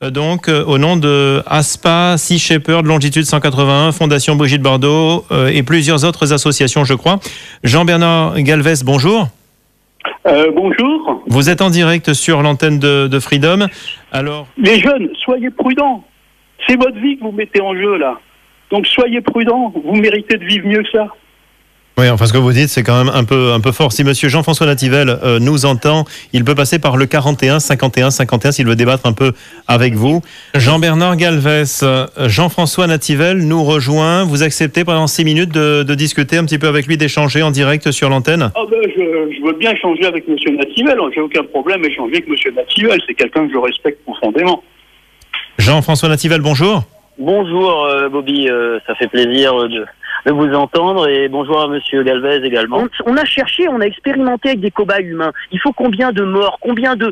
au nom de ASPA, Sea Shepherd, Longitude 181, Fondation Brigitte Bardot et plusieurs autres associations, je crois. Jean-Bernard Galvez, bonjour. Bonjour. Vous êtes en direct sur l'antenne de Freedom. Alors, les jeunes, soyez prudents. C'est votre vie que vous mettez en jeu, là. Donc soyez prudents. Vous méritez de vivre mieux que ça. Oui, enfin, ce que vous dites, c'est quand même un peu fort. Si monsieur Jean-François Nativelle nous entend, il peut passer par le 41 51 51 s'il veut débattre un peu avec vous. Jean-Bernard Galvez, Jean-François Nativelle nous rejoint. Vous acceptez pendant 6 minutes de discuter un petit peu avec lui, d'échanger en direct sur l'antenne? Je veux bien échanger avec monsieur Nativelle. J'ai aucun problème à échanger avec monsieur Nativelle. C'est quelqu'un que je respecte profondément. Jean-François Nativelle, bonjour. Bonjour Bobby, ça fait plaisir de vous entendre, et bonjour à monsieur Galvez également. On a cherché, on a expérimenté avec des cobayes humains. Il faut combien de morts, combien de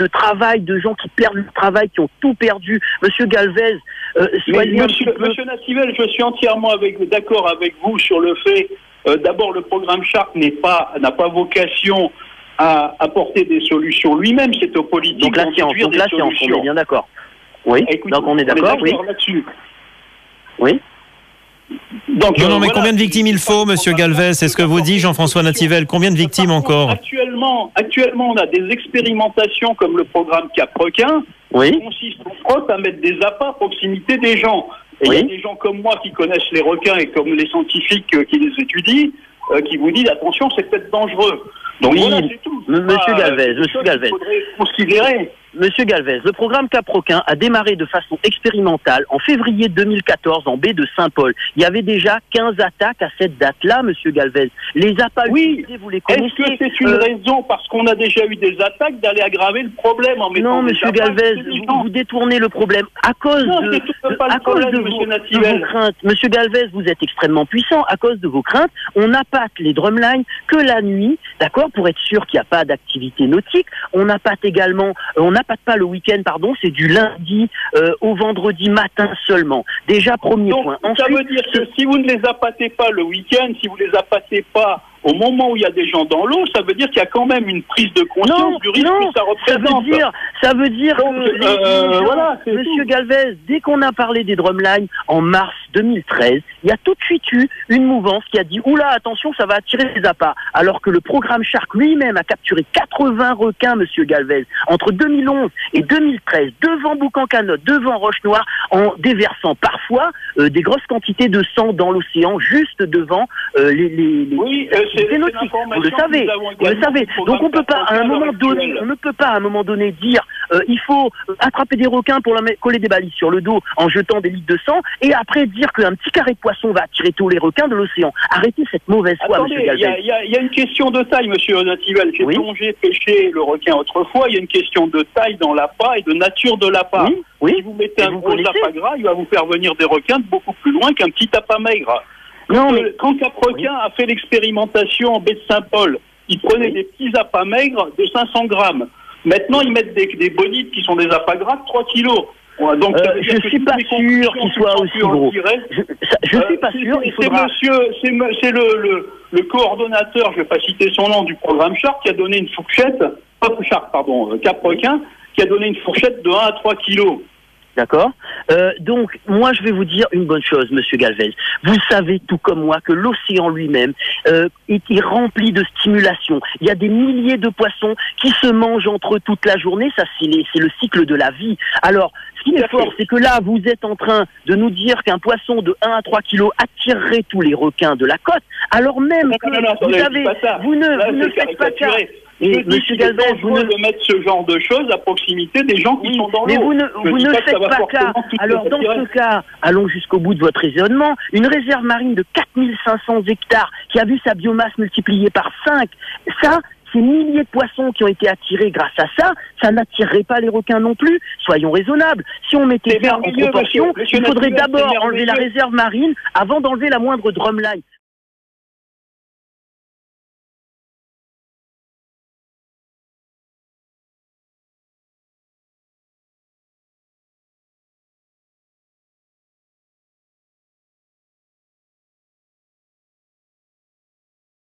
travail, de gens qui perdent le travail, qui ont tout perdu. Monsieur Galvez, monsieur Nativelle, je suis entièrement d'accord avec vous sur le fait, d'abord le programme Shark n'a pas vocation à apporter des solutions lui-même, c'est aux politiques. Donc la science, on est bien d'accord. Oui, écoutez, donc on est d'accord, oui. Là-dessus. Oui. Donc, non, mais combien de victimes il faut, monsieur Galvez? C'est ce que vous dit Jean-François Nativelle. Combien de victimes encore? Actuellement, on a des expérimentations comme le programme Cap-Requin, qui consiste à mettre des appâts à proximité des gens. Et il y a des gens comme moi qui connaissent les requins et comme les scientifiques qui les étudient, qui vous disent attention, c'est peut-être dangereux. Donc voilà, c'est tout. Monsieur Galvez, il faudrait considérer. Monsieur Galvez, le programme Cap-Requin a démarré de façon expérimentale en février 2014 en baie de Saint-Paul. Il y avait déjà 15 attaques à cette date-là, monsieur Galvez. Les appâts utilisés, vous les connaissez. Est-ce que c'est une raison, parce qu'on a déjà eu des attaques, d'aller aggraver le problème en mettant des monsieur appâts? Galvez, vous détournez le problème à cause de vos craintes. Monsieur Galvez, vous êtes extrêmement puissant. À cause de vos craintes, on appâte les drumlines que la nuit, d'accord, pour être sûr qu'il n'y a pas d'activité nautique. On appâte également, pas le week-end, pardon, c'est du lundi au vendredi matin seulement. Déjà, premier point. Ensuite, ça veut dire que si vous ne les appâtez pas le week-end, si vous ne les appâtez pas au moment où il y a des gens dans l'eau, ça veut dire qu'il y a quand même une prise de conscience du risque que ça représente. Ça veut dire que monsieur Galvez, dès qu'on a parlé des drumlines en mars 2013, il y a tout de suite eu une mouvance qui a dit oula, attention, ça va attirer les appâts. Alors que le programme Shark lui-même a capturé 80 requins, monsieur Galvez, entre 2011 et 2013, devant Boucan-Canotte, devant Roche-Noire, en déversant parfois des grosses quantités de sang dans l'océan, juste devant c'est nautique. Vous le savez. Donc on peut pas à un moment donné, on ne peut pas à un moment donné dire il faut attraper des requins pour leur coller des balises sur le dos en jetant des litres de sang et après dire qu'un petit carré de poisson va attirer tous les requins de l'océan. Arrêtez cette mauvaise foi, monsieur Galvez. Il y a une question de taille, monsieur Nativelle. J'ai plongé, pêché le requin autrefois. Il y a une question de taille dans l'appât et de nature de l'appât. Si vous mettez un gros appât gras, il va vous faire venir des requins de beaucoup plus loin qu'un petit appât maigre. Quand Cap-Requin a fait l'expérimentation en baie de Saint-Paul, ils prenaient des petits appâts maigres de 500 grammes. Maintenant, ils mettent des bonites qui sont des appâts gras de 3 kilos. Donc, je ne suis pas sûr qu'ils soient aussi gros. Je ne suis pas sûr. C'est le coordonnateur, je ne vais pas citer son nom, du programme Shark, qui a donné une fourchette, Cap-Requin, qui a donné une fourchette de 1 à 3 kilos. D'accord. Donc, moi, je vais vous dire une bonne chose, monsieur Galvez. Vous savez, tout comme moi, que l'océan lui-même est rempli de stimulation. Il y a des milliers de poissons qui se mangent entre eux toute la journée. Ça, c'est le cycle de la vie. Alors, ce qui est fort, c'est que là, vous êtes en train de nous dire qu'un poisson de 1 à 3 kilos attirerait tous les requins de la côte, alors même que vous ne faites pas ça. Et monsieur Galvez, vous ne mettre ce genre de choses à proximité des gens qui sont dans l'eau. Mais vous ne faites pas cas. Alors dans ce cas, allons jusqu'au bout de votre raisonnement. Une réserve marine de 4500 hectares qui a vu sa biomasse multipliée par 5, ça, ces milliers de poissons qui ont été attirés grâce à ça, ça n'attirerait pas les requins non plus. Soyons raisonnables. Si on mettait ça en proportion, il faudrait d'abord enlever la réserve marine avant d'enlever la moindre drumline.